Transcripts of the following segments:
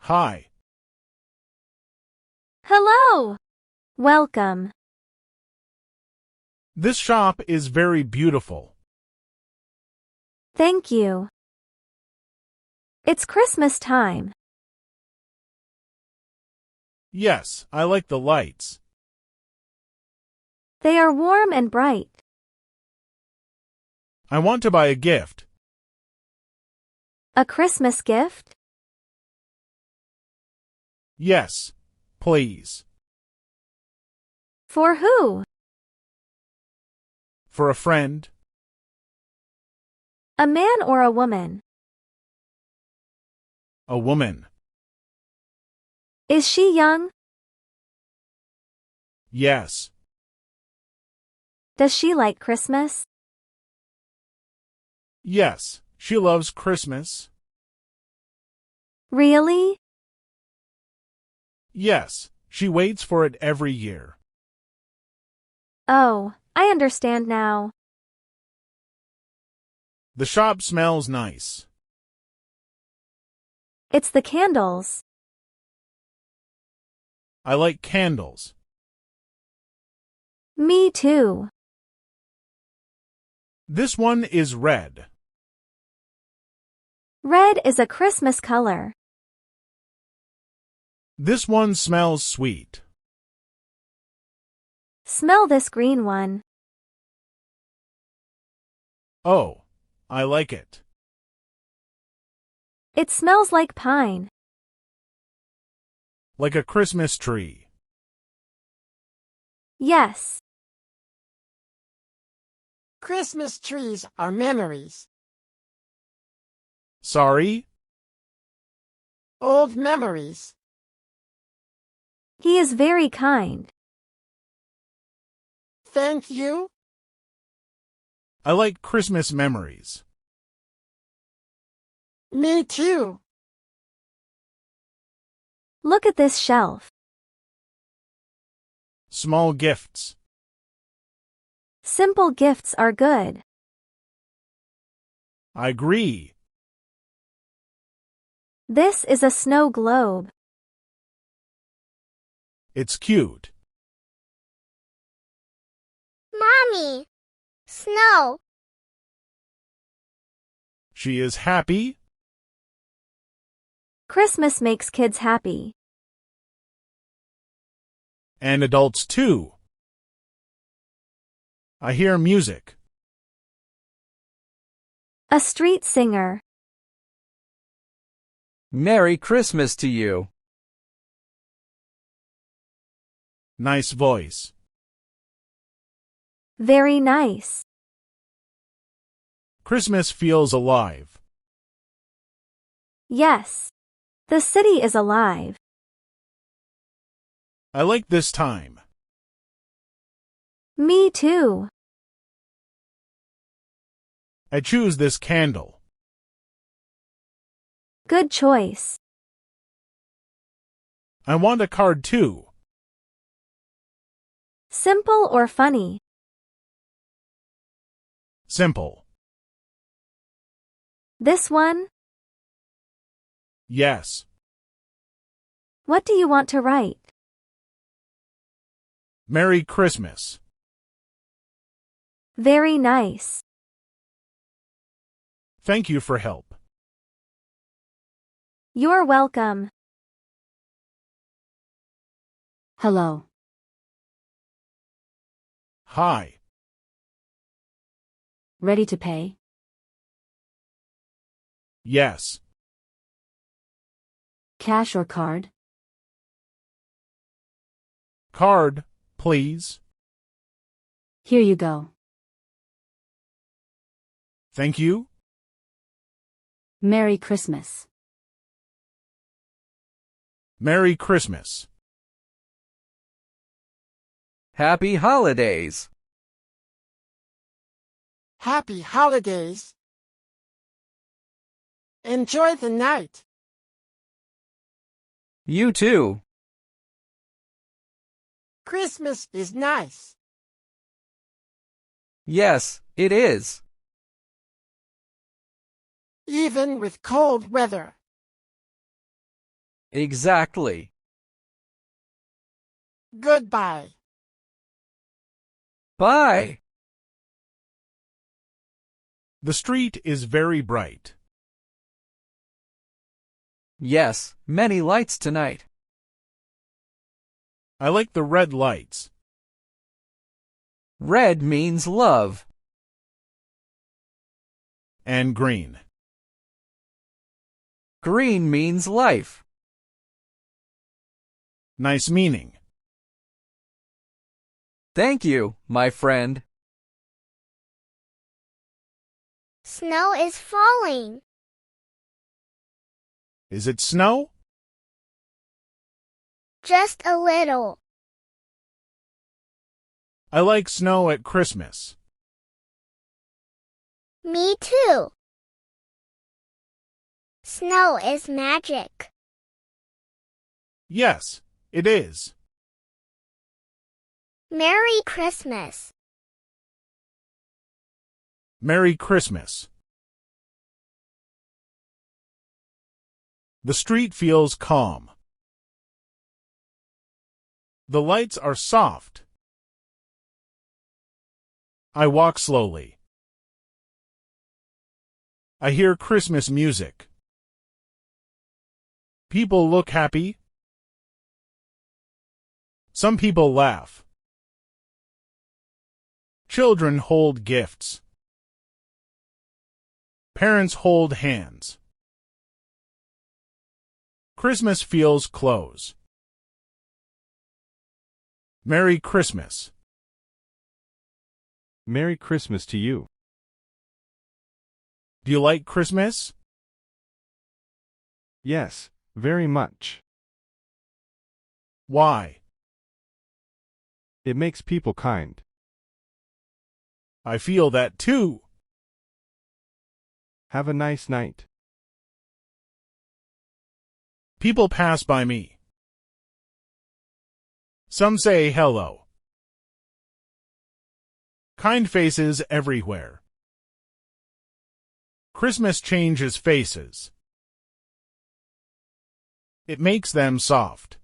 Hi. Hello. Welcome. This shop is very beautiful. Thank you. It's Christmas time. Yes, I like the lights. They are warm and bright. I want to buy a gift. A Christmas gift? Yes, please. For who? For a friend. A man or a woman? A woman. Is she young? Yes. Does she like Christmas? Yes, she loves Christmas. Really? Yes, she waits for it every year. Oh, I understand now. The shop smells nice. It's the candles. I like candles. Me too. This one is red. Red is a Christmas color. This one smells sweet. Smell this green one. Oh, I like it. It smells like pine. Like a Christmas tree. Yes. Christmas trees are memories. Sorry? Old memories. He is very kind. Thank you. I like Christmas memories. Me too. Look at this shelf. Small gifts. Simple gifts are good. I agree. This is a snow globe. It's cute. Mommy! Snow! She is happy. Christmas makes kids happy. And adults too. I hear music. A street singer. Merry Christmas to you. Nice voice. Very nice. Christmas feels alive. Yes. The city is alive. I like this time. Me too. I choose this candle. Good choice. I want a card too. Simple or funny? Simple. This one? Yes. What do you want to write? Merry Christmas. Very nice. Thank you for help. You're welcome. Hello. Hi. Ready to pay? Yes. Cash or card? Card, please. Here you go. Thank you. Merry Christmas. Merry Christmas. Happy holidays. Happy holidays. Enjoy the night. You too. Christmas is nice. Yes, it is. Even with cold weather. Exactly. Goodbye. Bye. The street is very bright. Yes, many lights tonight. I like the red lights. Red means love. And green. Green means life. Nice meaning. Thank you, my friend. Snow is falling. Is it snow? Just a little. I like snow at Christmas. Me too. Snow is magic. Yes, it is. Merry Christmas. Merry Christmas. The street feels calm. The lights are soft. I walk slowly. I hear Christmas music. People look happy. Some people laugh. Children hold gifts. Parents hold hands. Christmas feels close. Merry Christmas. Merry Christmas to you. Do you like Christmas? Yes, very much. Why? It makes people kind. I feel that too. Have a nice night. People pass by me. Some say hello. Kind faces everywhere. Christmas changes faces. It makes them soft.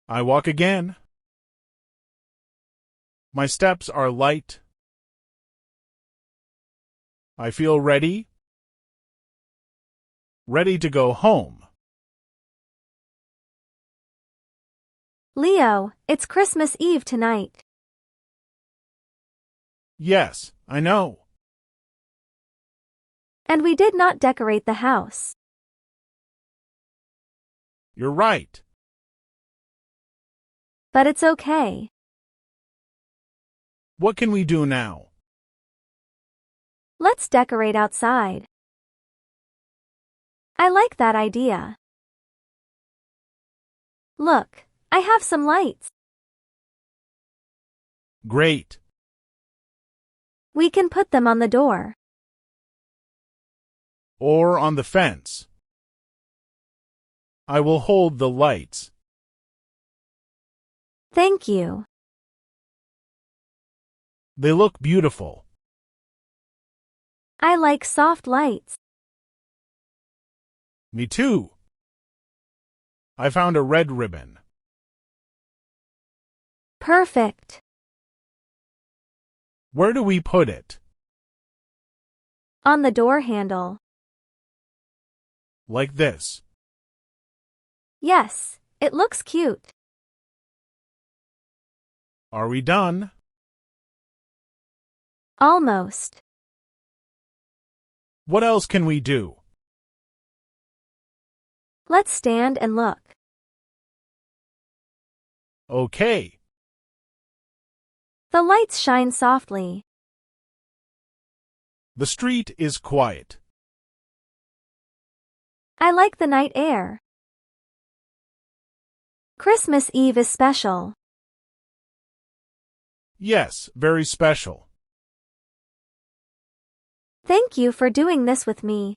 I walk again. My steps are light. I feel ready. Ready to go home. Leo, it's Christmas Eve tonight. Yes, I know. And we did not decorate the house. You're right. But it's okay. What can we do now? Let's decorate outside. I like that idea. Look, I have some lights. Great. We can put them on the door. Or on the fence. I will hold the lights. Thank you. They look beautiful. I like soft lights. Me too. I found a red ribbon. Perfect. Where do we put it? On the door handle. Like this. Yes, it looks cute. Are we done? Almost. What else can we do? Let's stand and look. Okay. The lights shine softly. The street is quiet. I like the night air. Christmas Eve is special. Yes, very special. Thank you for doing this with me.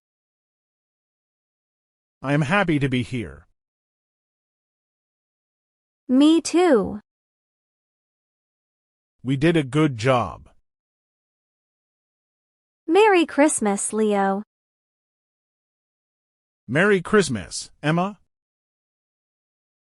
I am happy to be here. Me too. We did a good job. Merry Christmas, Leo. Merry Christmas, Emma.